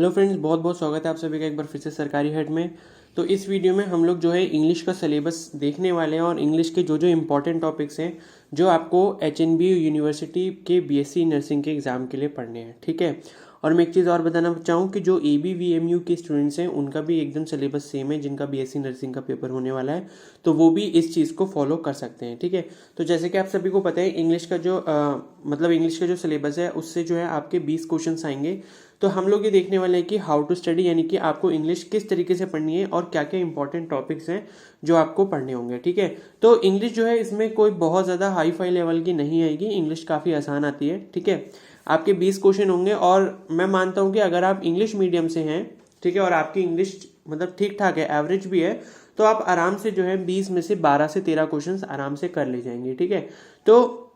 Hello friends, बहुत बहुत स्वागत है आप सभी का एक बार फिर से सरकारी हेड में। तो इस वीडियो में हम लोग जो है इंग्लिश का सिलेबस देखने वाले हैं और इंग्लिश के जो जो इम्पोर्टेंट टॉपिक्स हैं जो आपको एचएनबी यूनिवर्सिटी के बीएससी नर्सिंग के एग्ज़ाम के लिए पढ़ने हैं, ठीक है। और मैं एक चीज़ और बताना चाहूँ कि जो एबीवीएमयू के स्टूडेंट्स हैं उनका भी एकदम सिलेबस सेम है, जिनका बीएससी नर्सिंग का पेपर होने वाला है, तो वो भी इस चीज़ को फॉलो कर सकते हैं, ठीक है। तो जैसे कि आप सभी को पता है इंग्लिश का जो इंग्लिश का जो सिलेबस है उससे जो है आपके 20 क्वेश्चन आएंगे। तो हम लोग ये देखने वाले हैं कि हाउ टू स्टडी, यानी कि आपको इंग्लिश किस तरीके से पढ़नी है और क्या क्या इंपॉर्टेंट टॉपिक्स हैं जो आपको पढ़ने होंगे, ठीक है। तो इंग्लिश जो है इसमें कोई बहुत ज़्यादा हाई फाई लेवल की नहीं आएगी, इंग्लिश काफ़ी आसान आती है, ठीक है। आपके 20 क्वेश्चन होंगे और मैं मानता हूँ कि अगर आप इंग्लिश मीडियम से हैं, ठीक है, और आपकी इंग्लिश ठीक ठाक है, एवरेज भी है, तो आप आराम से जो है 20 में से 12 से 13 क्वेश्चन आराम से कर ले जाएंगे, ठीक है। तो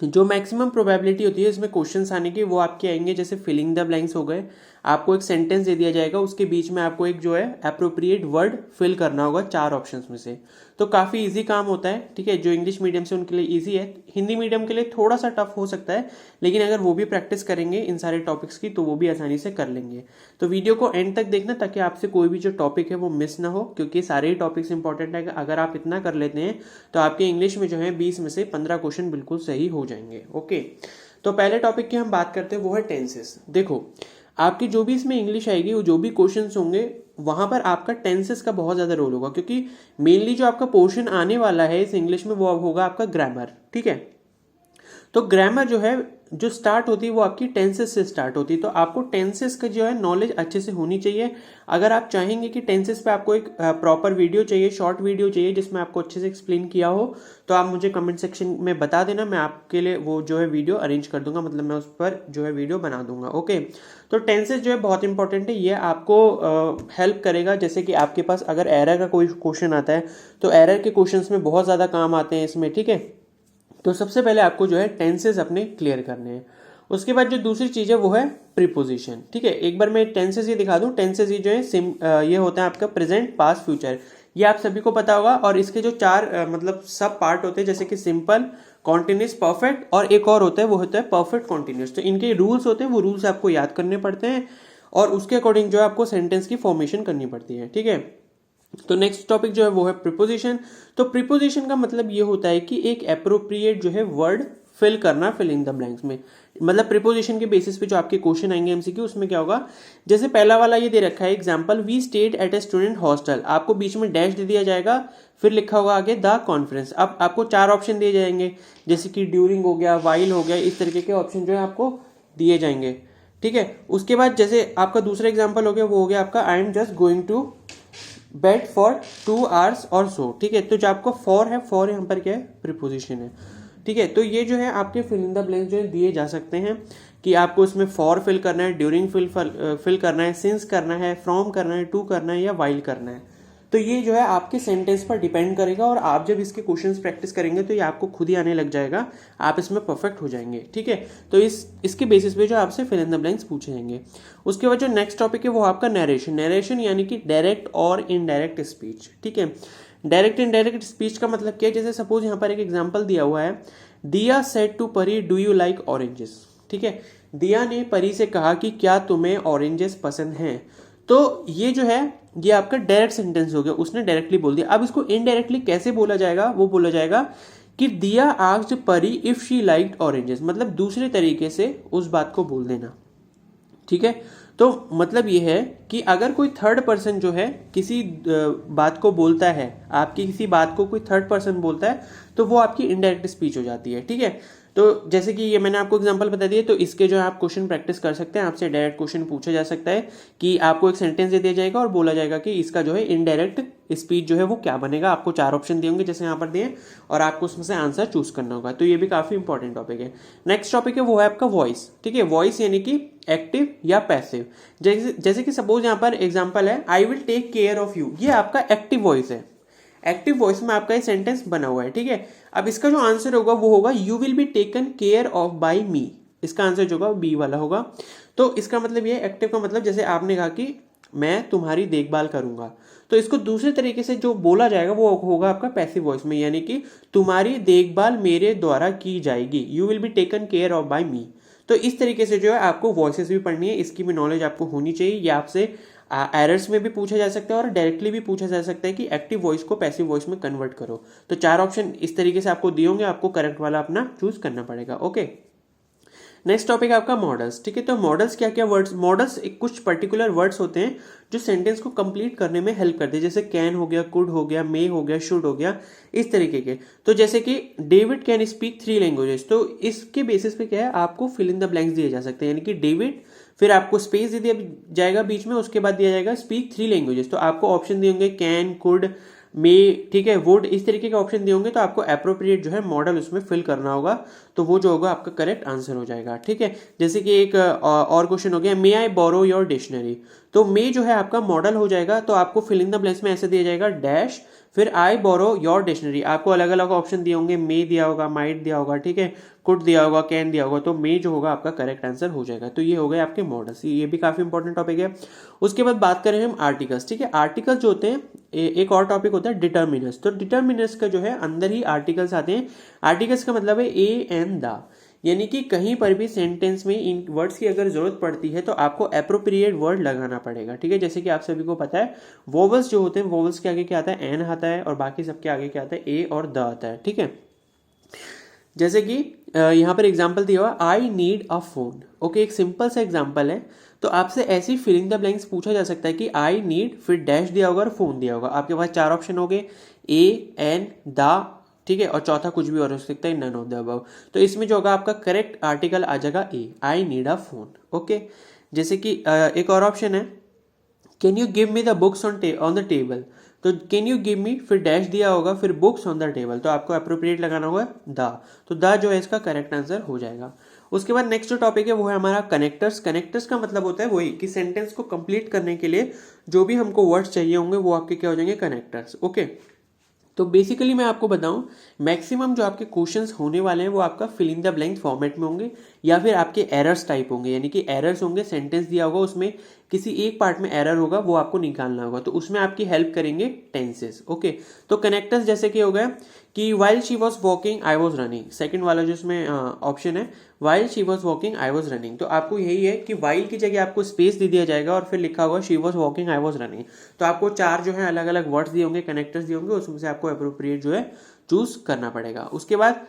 जो मैक्सिमम प्रोबेबिलिटी होती है इसमें क्वेश्चंस आने की वो आपके आएंगे जैसे फिलिंग द ब्लैंक्स हो गए। आपको एक सेंटेंस दे दिया जाएगा, उसके बीच में आपको एक जो है अप्रोप्रिएट वर्ड फिल करना होगा 4 ऑप्शंस में से। तो काफ़ी इजी काम होता है, ठीक है। जो इंग्लिश मीडियम से उनके लिए इजी है, हिंदी मीडियम के लिए थोड़ा सा टफ हो सकता है, लेकिन अगर वो भी प्रैक्टिस करेंगे इन सारे टॉपिक्स की तो वो भी आसानी से कर लेंगे। तो वीडियो को एंड तक देखना ताकि आपसे कोई भी जो टॉपिक है वो मिस ना हो, क्योंकि सारे ही टॉपिक्स इंपॉर्टेंट है। अगर आप इतना कर लेते हैं तो आपके इंग्लिश में जो है 20 में से 15 क्वेश्चन बिल्कुल सही हो जाएंगे, ओके। तो पहले टॉपिक की हम बात करते हैं वो है टेंसेस। देखो, आपकी जो भी इसमें इंग्लिश आएगी, वो जो भी क्वेश्चंस होंगे वहां पर आपका टेंसेस का बहुत ज़्यादा रोल होगा, क्योंकि मेनली जो आपका पोर्शन आने वाला है इस इंग्लिश में वो अब होगा आपका ग्रामर, ठीक है। तो ग्रामर जो है जो स्टार्ट होती है वो आपकी टेंसेस से स्टार्ट होती है। तो आपको टेंसेस का जो है नॉलेज अच्छे से होनी चाहिए। अगर आप चाहेंगे कि टेंसेस पे आपको एक प्रॉपर वीडियो चाहिए, शॉर्ट वीडियो चाहिए जिसमें आपको अच्छे से एक्सप्लेन किया हो, तो आप मुझे कमेंट सेक्शन में बता देना, मैं आपके लिए वो जो है वीडियो अरेंज कर दूंगा, मतलब मैं उस पर जो है वीडियो बना दूंगा, ओके। तो टेंसेस जो है बहुत इंपॉर्टेंट है, ये आपको हेल्प करेगा। जैसे कि आपके पास अगर एरर का कोई क्वेश्चन आता है तो एरर के क्वेश्चन में बहुत ज़्यादा काम आते हैं इसमें, ठीक है। तो सबसे पहले आपको जो है टेंसेस अपने क्लियर करने हैं। उसके बाद जो दूसरी चीज़ है वो है प्रीपोजिशन, ठीक है। एक बार मैं टेंसेस ये दिखा दूं। टेंसेस ये जो है ये होता है आपका प्रेजेंट, पास्ट, फ्यूचर, ये आप सभी को पता होगा। और इसके जो 4 सब पार्ट होते हैं, जैसे कि सिंपल, कॉन्टिन्यूस, परफेक्ट, और एक और होता है वो होता है परफेक्ट कॉन्टिन्यूस। तो इनके रूल्स होते हैं, वो रूल्स आपको याद करने पड़ते हैं और उसके अकॉर्डिंग जो है आपको सेंटेंस की फॉर्मेशन करनी पड़ती है, ठीक है। तो नेक्स्ट टॉपिक जो है वो है प्रीपोजिशन। तो प्रीपोजिशन का मतलब ये होता है कि एक एप्रोप्रिएट जो है वर्ड फिल करना, फिल इन द ब्लैंक्स में। मतलब प्रीपोजिशन के बेसिस पे जो आपके क्वेश्चन आएंगे एमसीक्यू, उसमें क्या होगा, जैसे पहला वाला ये दे रखा है example, we stayed at a student hostel, आपको बीच में डैश दे दिया जाएगा, फिर लिखा होगा आगे द कॉन्फ्रेंस। अब आपको 4 ऑप्शन दिए जाएंगे, जैसे कि ड्यूरिंग हो गया, वाइल हो गया, इस तरीके के ऑप्शन जो है आपको दिए जाएंगे, ठीक है। उसके बाद जैसे आपका दूसरा एग्जाम्पल हो गया, वो हो गया आपका I am just going to bed for 2 hours और सो, ठीक है। तो जो आपको फॉर है, फॉर यहाँ पर क्या है, प्रीपोजिशन है, ठीक है। तो ये जो है आपके फिल इन द ब्लैंक्स जो है दिए जा सकते हैं कि आपको इसमें फॉर फिल करना है, ड्यूरिंग फिल करना है, सिंस करना है, फ्रॉम करना है, टू करना है या वाइल करना है। तो ये जो है आपके सेंटेंस पर डिपेंड करेगा और आप जब इसके क्वेश्चंस प्रैक्टिस करेंगे तो ये आपको खुद ही आने लग जाएगा, आप इसमें परफेक्ट हो जाएंगे, ठीक है। तो इसके बेसिस पे जो आपसे फिल इन द ब्लैंक्स पूछे जाएंगे। उसके बाद जो नेक्स्ट टॉपिक है वो आपका नरेशन। नरेशन यानी कि डायरेक्ट और इनडायरेक्ट स्पीच, ठीक है। डायरेक्ट इनडायरेक्ट स्पीच का मतलब क्या है, जैसे सपोज यहाँ पर एक एग्जाम्पल दिया हुआ है, दिया सेड टू परी डू यू लाइक ऑरेंजेस, ठीक है। दिया ने परी से कहा कि क्या तुम्हें ऑरेंजेस पसंद हैं। तो ये जो है ये आपका डायरेक्ट सेंटेंस हो गया, उसने डायरेक्टली बोल दिया। अब इसको इनडायरेक्टली कैसे बोला जाएगा, वो बोला जाएगा कि दिया आस्क्ड परी इफ शी लाइक्ड ऑरेंजेस, मतलब दूसरे तरीके से उस बात को बोल देना, ठीक है। तो मतलब ये है कि अगर कोई थर्ड पर्सन जो है किसी बात को बोलता है, आपकी किसी बात को कोई थर्ड पर्सन बोलता है, तो वो आपकी इनडायरेक्ट स्पीच हो जाती है, ठीक है। तो जैसे कि ये मैंने आपको एग्जांपल बता दिया, तो इसके जो है आप क्वेश्चन प्रैक्टिस कर सकते हैं। आपसे डायरेक्ट क्वेश्चन पूछा जा सकता है कि आपको एक सेंटेंस दे दिया जाएगा और बोला जाएगा कि इसका जो है इनडायरेक्ट स्पीच जो है वो क्या बनेगा। आपको 4 ऑप्शन दिए होंगे जैसे यहाँ पर दिए, और आपको उसमें से आंसर चूज करना होगा। तो ये भी काफी इंपॉर्टेंट टॉपिक है। नेक्स्ट टॉपिक है वो है आपका वॉइस, ठीक है। वॉइस यानी कि एक्टिव या पैसिव। जैसे कि सपोज यहाँ पर एग्जाम्पल है, I will take care of you, ये आपका एक्टिव वॉइस है। एक्टिव वॉइस में आपका ये सेंटेंस बना हुआ है, ठीक है। अब इसका जो आंसर होगा वो होगा you will be taken care of by me. इसका आंसर जो होगा बी वाला होगा। तो इसका मतलब ये एक्टिव का मतलब, जैसे आपने कहा कि मैं तुम्हारी देखभाल करूंगा, तो इसको दूसरे तरीके से जो बोला जाएगा वो होगा आपका पैसिव वॉइस में, यानी कि तुम्हारी देखभाल मेरे द्वारा की जाएगी, you will be taken care of by me. तो इस तरीके से जो है आपको वॉइसेस भी पढ़नी है, इसकी भी नॉलेज आपको होनी चाहिए। ये आपसे एरर्स में भी पूछा जा सकता है और डायरेक्टली भी पूछा जा सकता है कि एक्टिव वॉइस को पैसिव वॉइस में कन्वर्ट करो। तो 4 ऑप्शन इस तरीके से आपको दिए होंगे, आपको करेक्ट वाला अपना चूज करना पड़ेगा। ओके, नेक्स्ट टॉपिक आपका मॉडल्स। ठीक है, तो मॉडल्स क्या क्या वर्ड्स, मॉडल्स एक कुछ पर्टिकुलर वर्ड्स होते हैं जो सेंटेंस को कंप्लीट करने में हेल्प करते हैं, जैसे कैन हो गया, कुड हो गया, मे हो गया, शुड हो गया, इस तरीके के। तो जैसे कि डेविड कैन स्पीक 3 लैंग्वेजेस, तो इसके बेसिस पे क्या है, आपको फिल इन द ब्लैंक्स दिए जा सकते हैं, यानी कि डेविड, फिर आपको स्पेस दे दिया जाएगा बीच में, उसके बाद दिया जाएगा स्पीक 3 लैंग्वेजेस। तो आपको ऑप्शन दिए होंगे कैन, कुड, मे, ठीक है, वुड, इस तरीके के ऑप्शन दिए होंगे। तो आपको अप्रोप्रिएट जो है मॉडल उसमें फिल करना होगा, तो वो जो होगा आपका करेक्ट आंसर हो जाएगा। ठीक है, जैसे कि एक और क्वेश्चन हो गया, मे आई बोरो योर डिक्शनरी, तो मे जो है आपका मॉडल हो जाएगा। तो आपको फिल इन द ब्लैंक्स में ऐसे दिया जाएगा डैश, फिर आई बोरो योर डिक्शनरी। आपको अलग अलग ऑप्शन दिए होंगे, मे दिया होगा, माइट दिया होगा, ठीक है, कुड दिया होगा, कैन दिया होगा, तो मे जो होगा आपका करेक्ट आंसर हो जाएगा। तो ये हो गए आपके मॉडल्स, ये भी काफी इंपॉर्टेंट टॉपिक है। उसके बाद बात करें हम आर्टिकल्स। ठीक है, आर्टिकल्स जो होते हैं, एक और टॉपिक होता है डिटर्मिनर्स। तो डिटर्मिनर्स का जो है अंदर ही आर्टिकल्स आते हैं। आर्टिकल्स का मतलब है ए एंड द, यानी कि कहीं पर भी सेंटेंस में इन वर्ड्स की अगर जरूरत पड़ती है तो आपको अप्रोप्रिएट वर्ड लगाना पड़ेगा। ठीक है, जैसे कि आप सभी को पता है वोवल्स जो होते हैं, वोवल्स के आगे क्या आता है, एन आता है, और बाकी सबके आगे क्या आता है, ए और द आता है। ठीक है, जैसे कि यहाँ पर एग्जाम्पल दिया हुआ, आई नीड अ फोन। ओके, एक सिंपल सा एग्जाम्पल है। तो आपसे ऐसी फिलिंग द ब्लैंक्स पूछा जा सकता है कि आई नीड, फिर डैश दिया होगा और फोन दिया होगा। आपके पास 4 ऑप्शन हो गए, ए, एन, द, ठीक है, और चौथा कुछ भी और हो सकता है, नन ऑफ द अबव। तो इसमें जो होगा आपका करेक्ट आर्टिकल आ जाएगा a, I need a phone. Okay, जैसे कि एक और ऑप्शन है, can you give me the books on the table. तो कैन यू गिव मी, फिर डैश दिया होगा, फिर बुक्स ऑन द टेबल, तो आपको अप्रोप्रिएट लगाना होगा द। तो द जो है इसका करेक्ट आंसर हो जाएगा। उसके बाद नेक्स्ट जो टॉपिक है वो है हमारा कनेक्टर्स। कनेक्टर्स का मतलब होता है वही कि सेंटेंस को कंप्लीट करने के लिए जो भी हमको वर्ड्स चाहिए होंगे वो आपके क्या हो जाएंगे, कनेक्टर्स। ओके, तो बेसिकली मैं आपको बताऊं, मैक्सिमम जो आपके क्वेश्चंस होने वाले हैं वो आपका fill in the blank format में होंगे, या फिर आपके एरर्स टाइप होंगे, यानी कि एरर्स होंगे, सेंटेंस दिया होगा उसमें किसी एक पार्ट में एरर होगा, वो आपको निकालना होगा, तो उसमें आपकी हेल्प करेंगे टेंसेस। ओके, तो कनेक्टर्स जैसे कि हो गया कि while she was walking I was running, second वाला जो इसमें ऑप्शन है, while she was walking I was running. तो आपको यही है कि वाइल की जगह आपको स्पेस दे दिया जाएगा और फिर लिखा होगा she was walking I was running. तो आपको 4 जो है अलग अलग वर्ड्स दिए होंगे, कनेक्टर्स दिए होंगे, उसमें से आपको अप्रोप्रिएट जो है चूज करना पड़ेगा। उसके बाद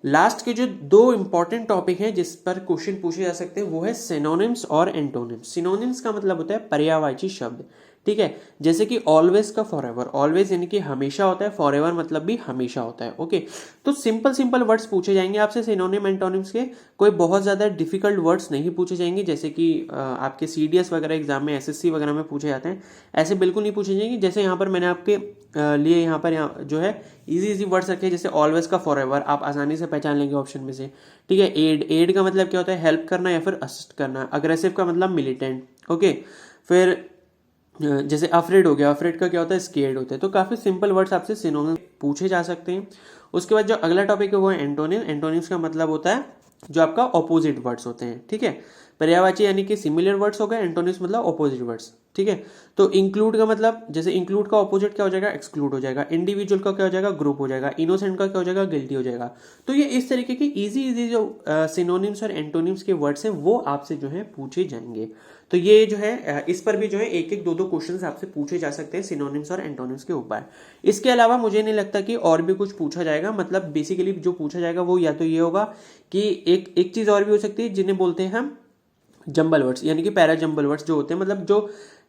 लास्ट के जो 2 इंपॉर्टेंट टॉपिक हैं जिस पर क्वेश्चन पूछे जा सकते हैं वो है सिनोनिम्स और एंटोनिम्स। सिनोनिम्स का मतलब होता है पर्यायवाची शब्द। ठीक है, जैसे कि ऑलवेज का फॉरएवर, ऑलवेज यानी कि हमेशा होता है, फॉरएवर मतलब भी हमेशा होता है। ओके, तो सिंपल सिंपल वर्ड्स पूछे जाएंगे आपसे सिनोनिम एंटोनिम्स के, कोई बहुत ज्यादा डिफिकल्ट वर्ड्स नहीं पूछे जाएंगे, जैसे कि आपके सीडीएस वगैरह एग्जाम में, एसएससी वगैरह में पूछे जाते हैं, ऐसे बिल्कुल नहीं पूछे जाएंगे। जैसे यहाँ पर मैंने आपके लिए यहाँ पर जो है इजी वर्ड्स रखे, जैसे ऑलवेज का फॉरएवर आप आसानी से पहचान लेंगे ऑप्शन में से। ठीक है, एड, एड का मतलब क्या होता है, हेल्प करना या फिर असिस्ट करना। अग्रेसिव का मतलब मिलिटेंट। ओके, फिर जैसे अफ्रेड हो गया, अफ्रेड का क्या होता है, स्केर्ड होता है। तो काफी सिंपल वर्ड्स आपसे सिनोनिम पूछे जा सकते हैं। उसके बाद जो अगला टॉपिक है वो है एंटोनिम। एंटोनिम्स का मतलब होता है जो आपका ऑपोजिट वर्ड्स होते हैं। ठीक है, पर्यायवाची यानी कि सिमिलर वर्ड्स हो गए, एंटोनिम्स मतलब ऑपोजिट वर्ड्स। ठीक है, तो इंक्लूड का मतलब, जैसे इंक्लूड का ऑपोजिट क्या हो जाएगा, एक्सक्लूड हो जाएगा। इंडिविजुअल का क्या हो जाएगा, ग्रुप हो जाएगा। इनोसेंट का क्या हो जाएगा, गिल्टी हो जाएगा। तो ये इस तरीके के इजी जो सिनोनिम्स और एंटोनिम्स के वर्ड्स हैं वो आपसे जो है पूछे जाएंगे। तो ये जो है इस पर भी जो है एक एक दो क्वेश्चंस आपसे पूछे जा सकते हैं सिनोनिम्स और एंटोनिम्स के ऊपर। इसके अलावा मुझे नहीं लगता कि और भी कुछ पूछा जाएगा। मतलब बेसिकली जो पूछा जाएगा वो या तो ये होगा कि एक चीज और भी हो सकती है जिन्हें बोलते हैं हम जंबल वर्ड्स, यानी कि पैरा जंबल वर्ड्स जो होते हैं, मतलब जो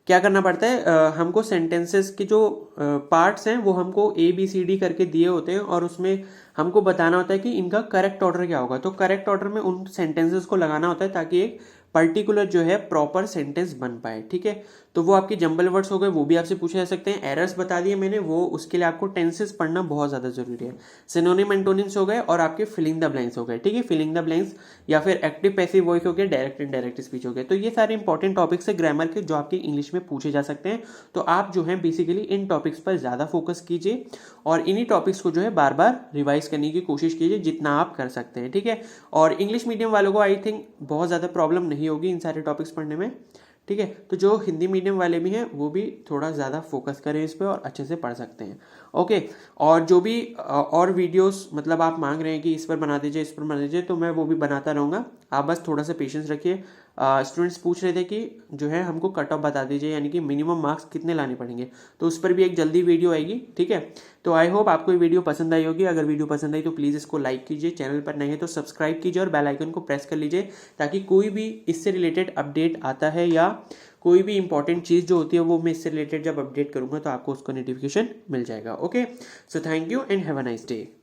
क्या करना पड़ता है, हमको सेंटेंसेस के जो पार्ट्स हैं वो हमको ABCD करके दिए होते हैं और उसमें हमको बताना होता है कि इनका करेक्ट ऑर्डर क्या होगा। तो करेक्ट ऑर्डर में उन सेंटेंसेस को लगाना होता है ताकि एक पर्टिकुलर जो है प्रॉपर सेंटेंस बन पाए। ठीक है, तो वो आपके जंबल वर्ड्स हो गए, वो भी आपसे पूछे जा सकते हैं। एरर्स बता दिए मैंने, वो उसके लिए आपको टेंसेस पढ़ना बहुत ज्यादा जरूरी है। सिनोनिम एंटोनिम्स हो गए और आपके फिलिंग द ब्लैंक्स हो गए। ठीक है, फिलिंग द ब्लैंक्स या फिर एक्टिव पैसिव वॉइस हो गए, डायरेक्ट इनडायरेक्ट स्पीच हो गए। तो ये सारे इंपॉर्टेंट टॉपिक्स है ग्रामर के जो आपके इंग्लिश में पूछे जा सकते हैं। तो आप जो है बेसिकली इन टॉपिक्स पर ज्यादा फोकस कीजिए और इन्हीं टॉपिक्स को जो है बार बार रिवाइज करने की कोशिश कीजिए जितना आप कर सकते हैं। ठीक है, और इंग्लिश मीडियम वालों को आई थिंक बहुत ज्यादा प्रॉब्लम नहीं होगी इन सारे टॉपिक्स पढ़ने में। ठीक ठीक है। तो जो हिंदी मीडियम वाले भी हैं वो भी थोड़ा ज़्यादा फोकस करें इस पर और अच्छे से पढ़ सकते हैं। ओके, और जो भी और वीडियोस मतलब आप मांग रहे हैं कि इस पर बना दीजिए, इस पर बना दीजिए, तो मैं वो भी बनाता रहूँगा। आप बस थोड़ा सा पेशेंस रखिए। स्टूडेंट्स पूछ रहे थे कि जो है हमको कट ऑफ बता दीजिए, यानी कि मिनिमम मार्क्स कितने लाने पड़ेंगे, तो उस पर भी एक जल्दी वीडियो आएगी, ठीक है। तो आई होप आपको ये वीडियो पसंद आई होगी। अगर वीडियो पसंद आई तो प्लीज़ इसको लाइक कीजिए, चैनल पर नए हैं तो सब्सक्राइब कीजिए और बेल आइकन को प्रेस कर लीजिए, ताकि कोई भी इससे रिलेटेड अपडेट आता है या कोई भी इंपॉर्टेंट चीज़ जो होती है वो मैं इससे रिलेटेड जब अपडेट करूँगा तो आपको उसका नोटिफिकेशन मिल जाएगा। Okay, so thank you and have a nice day.